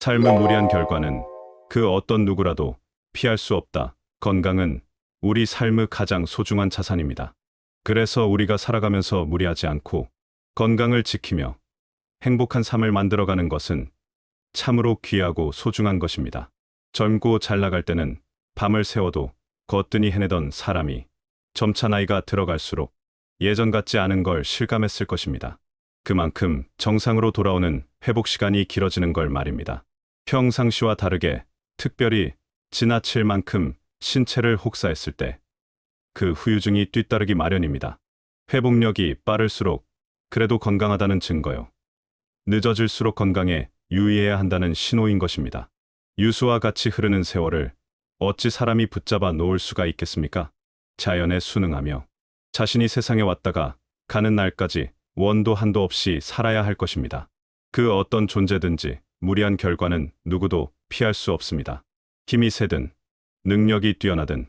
삶의 무리한 결과는 그 어떤 누구라도 피할 수 없다. 건강은 우리 삶의 가장 소중한 자산입니다. 그래서 우리가 살아가면서 무리하지 않고 건강을 지키며 행복한 삶을 만들어가는 것은 참으로 귀하고 소중한 것입니다. 젊고 잘 나갈 때는 밤을 새워도 거뜬히 해내던 사람이 점차 나이가 들어갈수록 예전 같지 않은 걸 실감했을 것입니다. 그만큼 정상으로 돌아오는 회복 시간이 길어지는 걸 말입니다. 평상시와 다르게 특별히 지나칠 만큼 신체를 혹사했을 때 그 후유증이 뒤따르기 마련입니다. 회복력이 빠를수록 그래도 건강하다는 증거요. 늦어질수록 건강에 유의해야 한다는 신호인 것입니다. 유수와 같이 흐르는 세월을 어찌 사람이 붙잡아 놓을 수가 있겠습니까? 자연에 순응하며 자신이 세상에 왔다가 가는 날까지 원도 한도 없이 살아야 할 것입니다. 그 어떤 존재든지 무리한 결과는 누구도 피할 수 없습니다. 힘이 세든 능력이 뛰어나든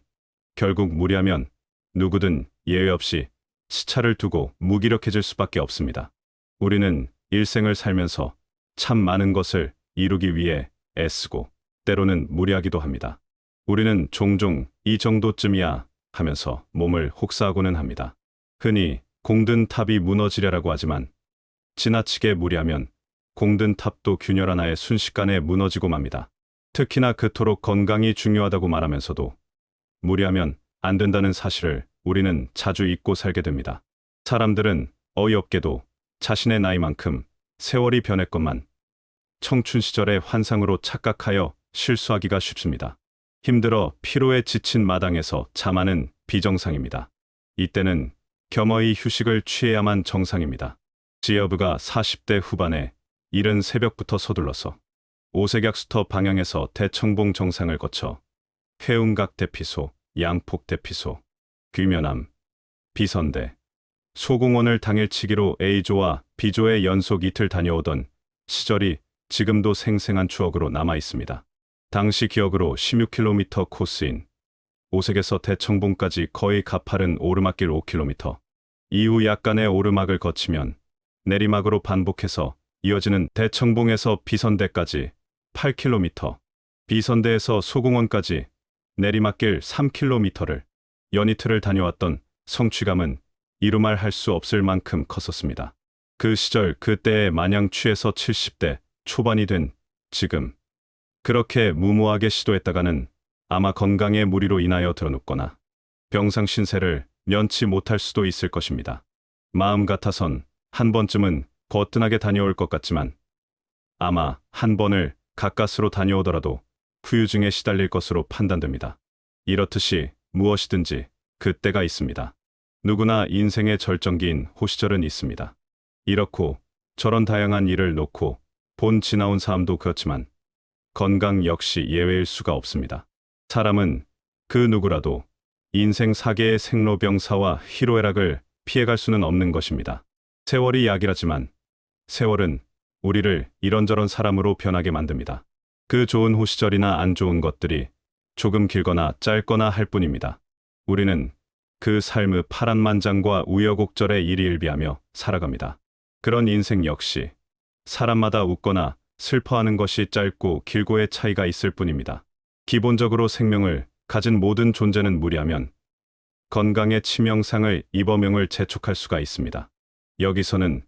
결국 무리하면 누구든 예외 없이 시차를 두고 무기력해질 수밖에 없습니다. 우리는 일생을 살면서 참 많은 것을 이루기 위해 애쓰고 때로는 무리하기도 합니다. 우리는 종종 이 정도쯤이야 하면서 몸을 혹사하고는 합니다. 흔히 공든 탑이 무너지려라고 하지만 지나치게 무리하면 공든 탑도 균열 하나에 순식간에 무너지고 맙니다. 특히나 그토록 건강이 중요하다고 말하면서도 무리하면 안 된다는 사실을 우리는 자주 잊고 살게 됩니다. 사람들은 어이없게도 자신의 나이만큼 세월이 변했건만 청춘 시절의 환상으로 착각하여 실수하기가 쉽습니다. 힘들어 피로에 지친 마당에서 잠하는 비정상입니다. 이때는 겸허히 휴식을 취해야만 정상입니다. 지여부가 40대 후반에 이른 새벽부터 서둘러서 오색약수터 방향에서 대청봉 정상을 거쳐 회운각 대피소, 양폭 대피소, 귀면암, 비선대, 소공원을 당일치기로 A조와 B조의 연속 이틀 다녀오던 시절이 지금도 생생한 추억으로 남아 있습니다. 당시 기억으로 16km 코스인 오색에서 대청봉까지 거의 가파른 오르막길 5km, 이후 약간의 오르막을 거치면 내리막으로 반복해서 이어지는 대청봉에서 비선대까지 8km, 비선대에서 소공원까지 내리막길 3km를 연이틀을 다녀왔던 성취감은 이루말 할 수 없을 만큼 컸었습니다. 그 시절 그때에 마냥 취해서 70대 초반이 된 지금 그렇게 무모하게 시도했다가는 아마 건강의 무리로 인하여 드러눕거나 병상 신세를 면치 못할 수도 있을 것입니다. 마음 같아선 한 번쯤은 거뜬하게 다녀올 것 같지만 아마 한 번을 가까스로 다녀오더라도 후유증에 시달릴 것으로 판단됩니다. 이렇듯이 무엇이든지 그때가 있습니다. 누구나 인생의 절정기인 호시절은 있습니다. 이렇고 저런 다양한 일을 놓고 본 지나온 삶도 그렇지만 건강 역시 예외일 수가 없습니다. 사람은 그 누구라도 인생 사계의 생로병사와 희로애락을 피해갈 수는 없는 것입니다. 세월이 약이라지만 세월은 우리를 이런저런 사람으로 변하게 만듭니다. 그 좋은 호시절이나 안 좋은 것들이 조금 길거나 짧거나 할 뿐입니다. 우리는 그 삶의 파란만장과 우여곡절에 일희일비하며 살아갑니다. 그런 인생 역시 사람마다 웃거나 슬퍼하는 것이 짧고 길고의 차이가 있을 뿐입니다. 기본적으로 생명을 가진 모든 존재는 무리하면 건강의 치명상을 입어명을 재촉할 수가 있습니다. 여기서는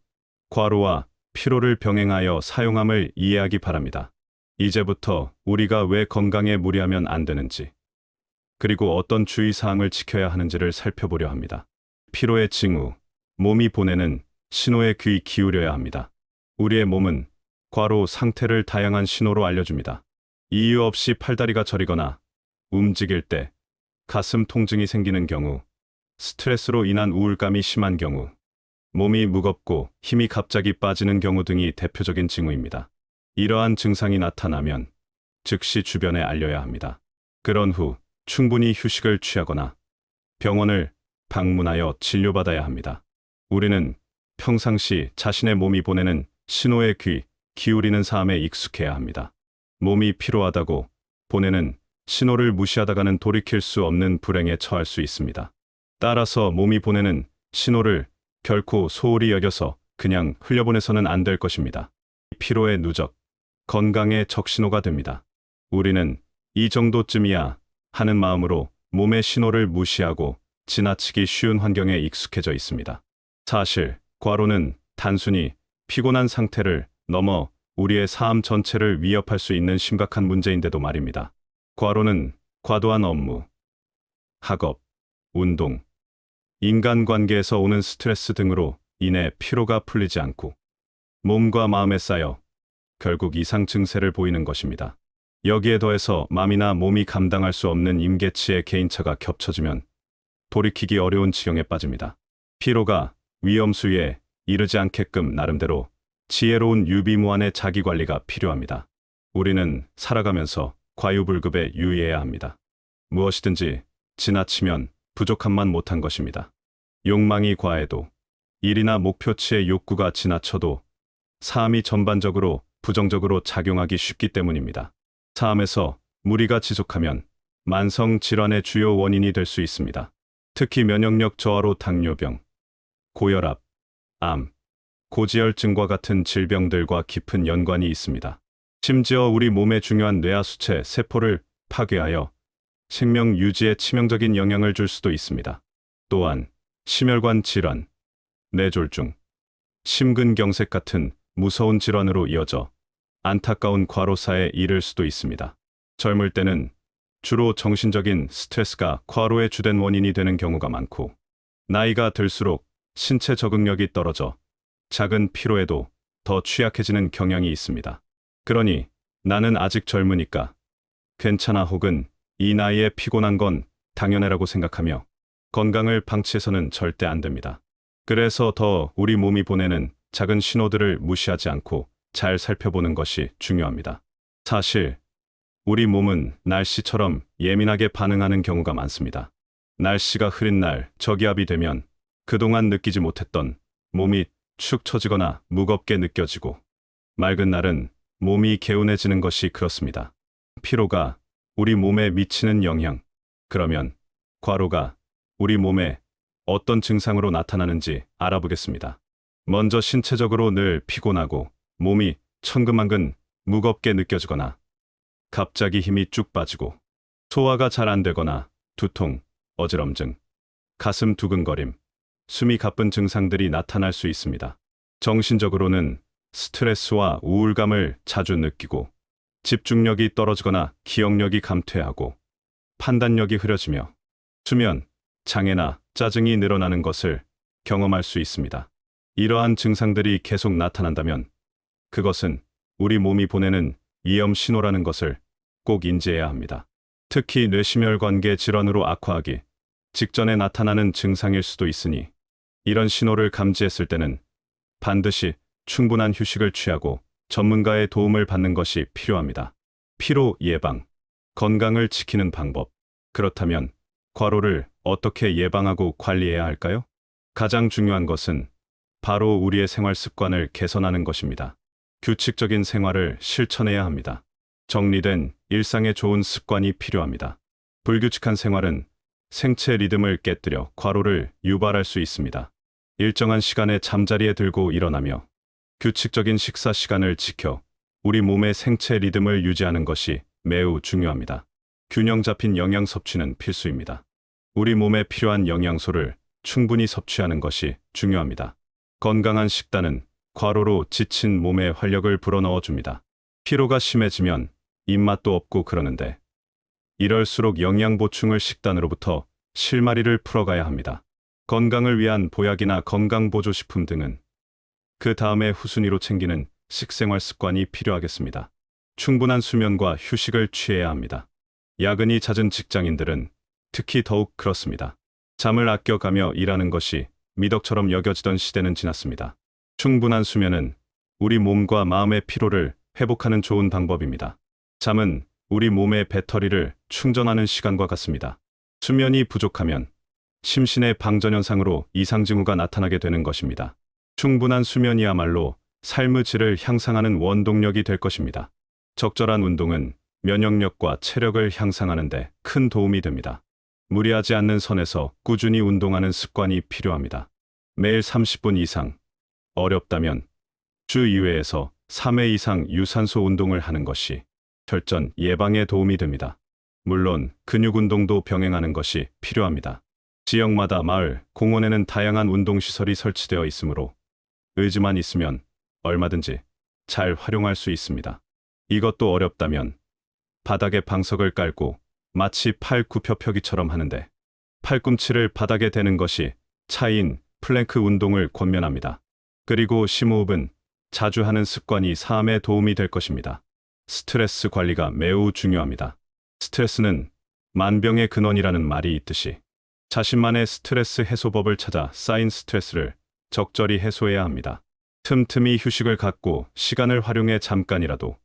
과로와 피로를 병행하여 사용함을 이해하기 바랍니다. 이제부터 우리가 왜 건강에 무리하면 안 되는지, 그리고 어떤 주의사항을 지켜야 하는지를 살펴보려 합니다. 피로의 징후, 몸이 보내는 신호에 귀 기울여야 합니다. 우리의 몸은 과로 상태를 다양한 신호로 알려줍니다. 이유 없이 팔다리가 저리거나 움직일 때 가슴 통증이 생기는 경우, 스트레스로 인한 우울감이 심한 경우, 몸이 무겁고 힘이 갑자기 빠지는 경우 등이 대표적인 징후입니다. 이러한 증상이 나타나면 즉시 주변에 알려야 합니다. 그런 후 충분히 휴식을 취하거나 병원을 방문하여 치료받아야 합니다. 우리는 평상시 자신의 몸이 보내는 신호에 귀 기울이는 삶에 익숙해야 합니다. 몸이 피로하다고 보내는 신호를 무시하다가는 돌이킬 수 없는 불행에 처할 수 있습니다. 따라서 몸이 보내는 신호를 결코 소홀히 여겨서 그냥 흘려보내서는 안 될 것입니다. 피로의 누적, 건강의 적신호가 됩니다. 우리는 이 정도쯤이야 하는 마음으로 몸의 신호를 무시하고 지나치기 쉬운 환경에 익숙해져 있습니다. 사실 과로는 단순히 피곤한 상태를 넘어 우리의 삶 전체를 위협할 수 있는 심각한 문제인데도 말입니다. 과로는 과도한 업무, 학업, 운동, 인간관계에서 오는 스트레스 등으로 인해 피로가 풀리지 않고 몸과 마음에 쌓여 결국 이상 증세를 보이는 것입니다. 여기에 더해서 마음이나 몸이 감당할 수 없는 임계치의 개인차가 겹쳐지면 돌이키기 어려운 지경에 빠집니다. 피로가 위험 수위에 이르지 않게끔 나름대로 지혜로운 유비무환의 자기관리가 필요합니다. 우리는 살아가면서 과유불급에 유의해야 합니다. 무엇이든지 지나치면 부족함만 못한 것입니다. 욕망이 과해도, 일이나 목표치의 욕구가 지나쳐도 삶이 전반적으로 부정적으로 작용하기 쉽기 때문입니다. 삶에서 무리가 지속하면 만성 질환의 주요 원인이 될 수 있습니다. 특히 면역력 저하로 당뇨병, 고혈압, 암, 고지혈증과 같은 질병들과 깊은 연관이 있습니다. 심지어 우리 몸의 중요한 뇌하수체 세포를 파괴하여 생명 유지에 치명적인 영향을 줄 수도 있습니다. 또한 심혈관 질환, 뇌졸중, 심근경색 같은 무서운 질환으로 이어져 안타까운 과로사에 이를 수도 있습니다. 젊을 때는 주로 정신적인 스트레스가 과로의 주된 원인이 되는 경우가 많고, 나이가 들수록 신체 적응력이 떨어져 작은 피로에도 더 취약해지는 경향이 있습니다. 그러니 나는 아직 젊으니까 괜찮아 혹은 이 나이에 피곤한 건 당연해라고 생각하며 건강을 방치해서는 절대 안 됩니다. 그래서 더 우리 몸이 보내는 작은 신호들을 무시하지 않고 잘 살펴보는 것이 중요합니다. 사실 우리 몸은 날씨처럼 예민하게 반응하는 경우가 많습니다. 날씨가 흐린 날 저기압이 되면 그동안 느끼지 못했던 몸이 축 처지거나 무겁게 느껴지고, 맑은 날은 몸이 개운해지는 것이 그렇습니다. 피로가 우리 몸에 미치는 영향, 그러면 과로가 우리 몸에 어떤 증상으로 나타나는지 알아보겠습니다. 먼저 신체적으로 늘 피곤하고 몸이 천근만근 무겁게 느껴지거나 갑자기 힘이 쭉 빠지고 소화가 잘 안 되거나 두통, 어지럼증, 가슴 두근거림, 숨이 가쁜 증상들이 나타날 수 있습니다. 정신적으로는 스트레스와 우울감을 자주 느끼고 집중력이 떨어지거나 기억력이 감퇴하고 판단력이 흐려지며 수면, 장애나 짜증이 늘어나는 것을 경험할 수 있습니다. 이러한 증상들이 계속 나타난다면 그것은 우리 몸이 보내는 위험 신호라는 것을 꼭 인지해야 합니다. 특히 뇌심혈관계 질환으로 악화하기 직전에 나타나는 증상일 수도 있으니, 이런 신호를 감지했을 때는 반드시 충분한 휴식을 취하고 전문가의 도움을 받는 것이 필요합니다. 피로 예방, 건강을 지키는 방법. 그렇다면 과로를 어떻게 예방하고 관리해야 할까요? 가장 중요한 것은 바로 우리의 생활 습관을 개선하는 것입니다. 규칙적인 생활을 실천해야 합니다. 정리된 일상에 좋은 습관이 필요합니다. 불규칙한 생활은 생체 리듬을 깨뜨려 과로를 유발할 수 있습니다. 일정한 시간에 잠자리에 들고 일어나며 규칙적인 식사 시간을 지켜 우리 몸의 생체 리듬을 유지하는 것이 매우 중요합니다. 균형 잡힌 영양 섭취는 필수입니다. 우리 몸에 필요한 영양소를 충분히 섭취하는 것이 중요합니다. 건강한 식단은 과로로 지친 몸에 활력을 불어넣어 줍니다. 피로가 심해지면 입맛도 없고 그러는데, 이럴수록 영양 보충을 식단으로부터 실마리를 풀어가야 합니다. 건강을 위한 보약이나 건강보조식품 등은 그 다음에 후순위로 챙기는 식생활 습관이 필요하겠습니다. 충분한 수면과 휴식을 취해야 합니다. 야근이 잦은 직장인들은 특히 더욱 그렇습니다. 잠을 아껴가며 일하는 것이 미덕처럼 여겨지던 시대는 지났습니다. 충분한 수면은 우리 몸과 마음의 피로를 회복하는 좋은 방법입니다. 잠은 우리 몸의 배터리를 충전하는 시간과 같습니다. 수면이 부족하면 심신의 방전현상으로 이상 징후가 나타나게 되는 것입니다. 충분한 수면이야말로 삶의 질을 향상하는 원동력이 될 것입니다. 적절한 운동은 면역력과 체력을 향상하는 데 큰 도움이 됩니다. 무리하지 않는 선에서 꾸준히 운동하는 습관이 필요합니다. 매일 30분 이상, 어렵다면 주 2회에서 3회 이상 유산소 운동을 하는 것이 혈전 예방에 도움이 됩니다. 물론 근육 운동도 병행하는 것이 필요합니다. 지역마다 마을, 공원에는 다양한 운동시설이 설치되어 있으므로 의지만 있으면 얼마든지 잘 활용할 수 있습니다. 이것도 어렵다면 바닥에 방석을 깔고 마치 팔 굽혀펴기처럼 하는데 팔꿈치를 바닥에 대는 것이 차인 플랭크 운동을 권면합니다. 그리고 심호흡은 자주 하는 습관이 삶에 도움이 될 것입니다. 스트레스 관리가 매우 중요합니다. 스트레스는 만병의 근원이라는 말이 있듯이 자신만의 스트레스 해소법을 찾아 쌓인 스트레스를 적절히 해소해야 합니다. 틈틈이 휴식을 갖고 시간을 활용해 잠깐이라도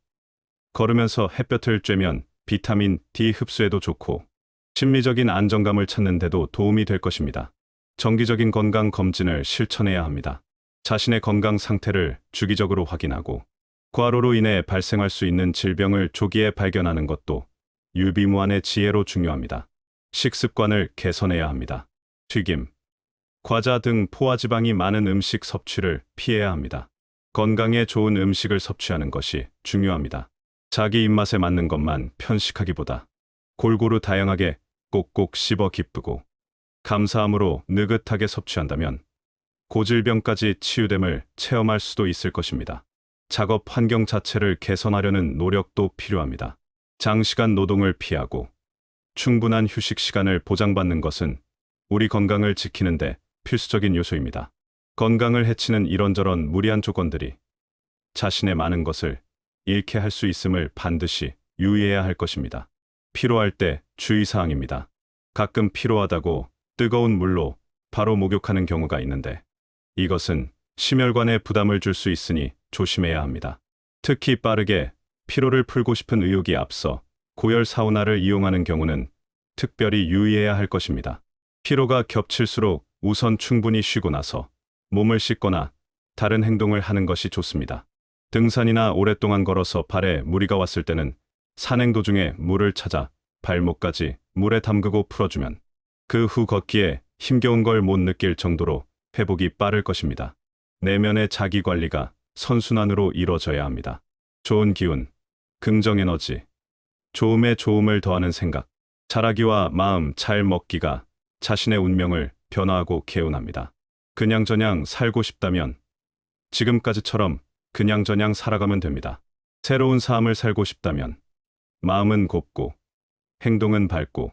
걸으면서 햇볕을 쬐면 비타민 D 흡수에도 좋고 심리적인 안정감을 찾는 데도 도움이 될 것입니다. 정기적인 건강 검진을 실천해야 합니다. 자신의 건강 상태를 주기적으로 확인하고 과로로 인해 발생할 수 있는 질병을 조기에 발견하는 것도 유비무환의 지혜로 중요합니다. 식습관을 개선해야 합니다. 튀김, 과자 등 포화지방이 많은 음식 섭취를 피해야 합니다. 건강에 좋은 음식을 섭취하는 것이 중요합니다. 자기 입맛에 맞는 것만 편식하기보다 골고루 다양하게 꼭꼭 씹어 기쁘고 감사함으로 느긋하게 섭취한다면 고질병까지 치유됨을 체험할 수도 있을 것입니다. 작업 환경 자체를 개선하려는 노력도 필요합니다. 장시간 노동을 피하고 충분한 휴식 시간을 보장받는 것은 우리 건강을 지키는데 필수적인 요소입니다. 건강을 해치는 이런저런 무리한 조건들이 자신의 많은 것을 잃게 할 수 있음을 반드시 유의해야 할 것입니다. 피로할 때 주의사항입니다. 가끔 피로하다고 뜨거운 물로 바로 목욕하는 경우가 있는데 이것은 심혈관에 부담을 줄 수 있으니 조심해야 합니다. 특히 빠르게 피로를 풀고 싶은 의욕이 앞서 고열 사우나를 이용하는 경우는 특별히 유의해야 할 것입니다. 피로가 겹칠수록 우선 충분히 쉬고 나서 몸을 씻거나 다른 행동을 하는 것이 좋습니다. 등산이나 오랫동안 걸어서 발에 무리가 왔을 때는 산행 도중에 물을 찾아 발목까지 물에 담그고 풀어주면 그 후 걷기에 힘겨운 걸 못 느낄 정도로 회복이 빠를 것입니다. 내면의 자기 관리가 선순환으로 이루어져야 합니다. 좋은 기운, 긍정 에너지, 좋음에 좋음을 더하는 생각, 잘하기와 마음 잘 먹기가 자신의 운명을 변화하고 개운합니다. 그냥저냥 살고 싶다면 지금까지처럼 그냥저냥 살아가면 됩니다. 새로운 삶을 살고 싶다면 마음은 곱고 행동은 밝고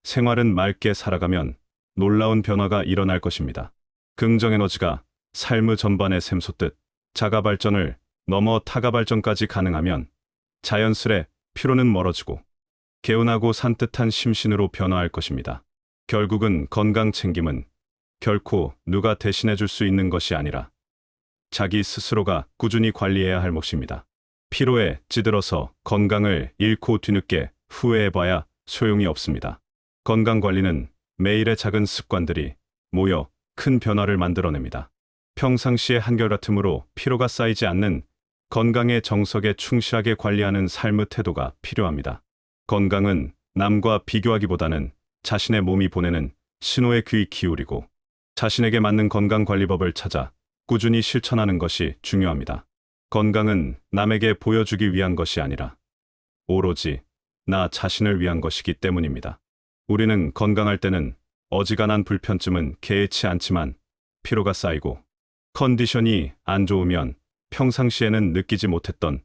생활은 맑게 살아가면 놀라운 변화가 일어날 것입니다. 긍정 에너지가 삶의 전반에 샘솟듯 자가 발전을 넘어 타가 발전까지 가능하면 자연스레 피로는 멀어지고 개운하고 산뜻한 심신으로 변화할 것입니다. 결국은 건강 챙김은 결코 누가 대신해 줄 수 있는 것이 아니라 자기 스스로가 꾸준히 관리해야 할 몫입니다. 피로에 찌들어서 건강을 잃고 뒤늦게 후회해봐야 소용이 없습니다. 건강관리는 매일의 작은 습관들이 모여 큰 변화를 만들어냅니다. 평상시의 한결같음으로 피로가 쌓이지 않는 건강의 정석에 충실하게 관리하는 삶의 태도가 필요합니다. 건강은 남과 비교하기보다는 자신의 몸이 보내는 신호에 귀 기울이고 자신에게 맞는 건강관리법을 찾아 꾸준히 실천하는 것이 중요합니다. 건강은 남에게 보여주기 위한 것이 아니라 오로지 나 자신을 위한 것이기 때문입니다. 우리는 건강할 때는 어지간한 불편쯤은 개의치 않지만 피로가 쌓이고 컨디션이 안 좋으면 평상시에는 느끼지 못했던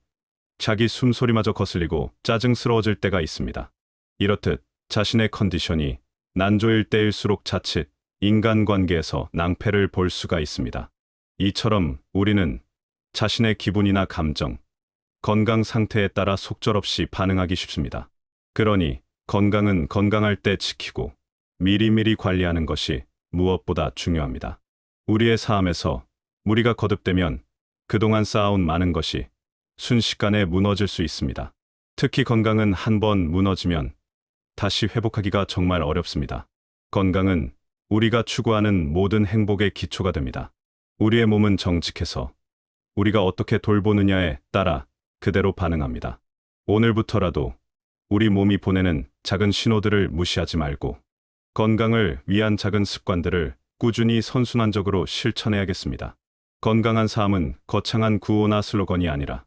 자기 숨소리마저 거슬리고 짜증스러워질 때가 있습니다. 이렇듯 자신의 컨디션이 난조일 때일수록 자칫 인간관계에서 낭패를 볼 수가 있습니다. 이처럼 우리는 자신의 기분이나 감정, 건강 상태에 따라 속절없이 반응하기 쉽습니다. 그러니 건강은 건강할 때 지키고 미리미리 관리하는 것이 무엇보다 중요합니다. 우리의 삶에서 무리가 거듭되면 그동안 쌓아온 많은 것이 순식간에 무너질 수 있습니다. 특히 건강은 한번 무너지면 다시 회복하기가 정말 어렵습니다. 건강은 우리가 추구하는 모든 행복의 기초가 됩니다. 우리의 몸은 정직해서 우리가 어떻게 돌보느냐에 따라 그대로 반응합니다. 오늘부터라도 우리 몸이 보내는 작은 신호들을 무시하지 말고 건강을 위한 작은 습관들을 꾸준히 선순환적으로 실천해야겠습니다. 건강한 삶은 거창한 구호나 슬로건이 아니라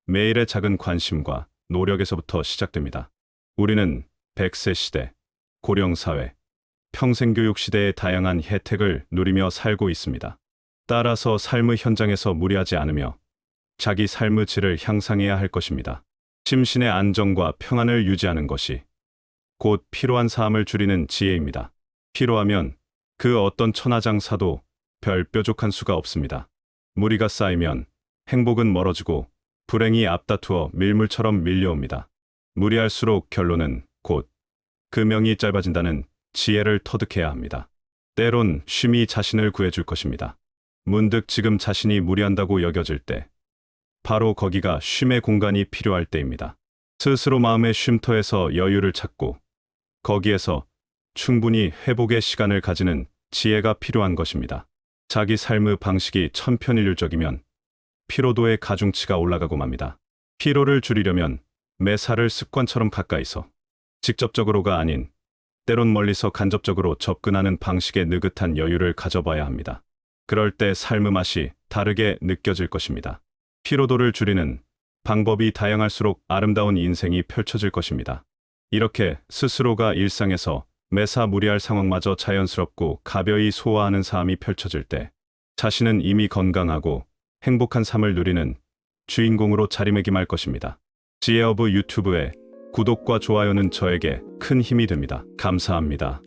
매일의 작은 관심과 노력에서부터 시작됩니다. 우리는 100세 시대, 고령사회, 평생교육 시대의 다양한 혜택을 누리며 살고 있습니다. 따라서 삶의 현장에서 무리하지 않으며 자기 삶의 질을 향상해야 할 것입니다. 심신의 안정과 평안을 유지하는 것이 곧 피로한 삶을 줄이는 지혜입니다. 피로하면 그 어떤 천하장사도 별 뾰족한 수가 없습니다. 무리가 쌓이면 행복은 멀어지고 불행이 앞다투어 밀물처럼 밀려옵니다. 무리할수록 결론은 곧 그 명이 짧아진다는 지혜를 터득해야 합니다. 때론 쉼이 자신을 구해줄 것입니다. 문득 지금 자신이 무리한다고 여겨질 때 바로 거기가 쉼의 공간이 필요할 때입니다. 스스로 마음의 쉼터에서 여유를 찾고 거기에서 충분히 회복의 시간을 가지는 지혜가 필요한 것입니다. 자기 삶의 방식이 천편일률적이면 피로도의 가중치가 올라가고 맙니다. 피로를 줄이려면 매사를 습관처럼 가까이서 직접적으로가 아닌 때론 멀리서 간접적으로 접근하는 방식의 느긋한 여유를 가져봐야 합니다. 그럴 때 삶의 맛이 다르게 느껴질 것입니다. 피로도를 줄이는 방법이 다양할수록 아름다운 인생이 펼쳐질 것입니다. 이렇게 스스로가 일상에서 매사 무리할 상황마저 자연스럽고 가벼이 소화하는 삶이 펼쳐질 때 자신은 이미 건강하고 행복한 삶을 누리는 주인공으로 자리매김할 것입니다. 지혜어브 유튜브의 구독과 좋아요는 저에게 큰 힘이 됩니다. 감사합니다.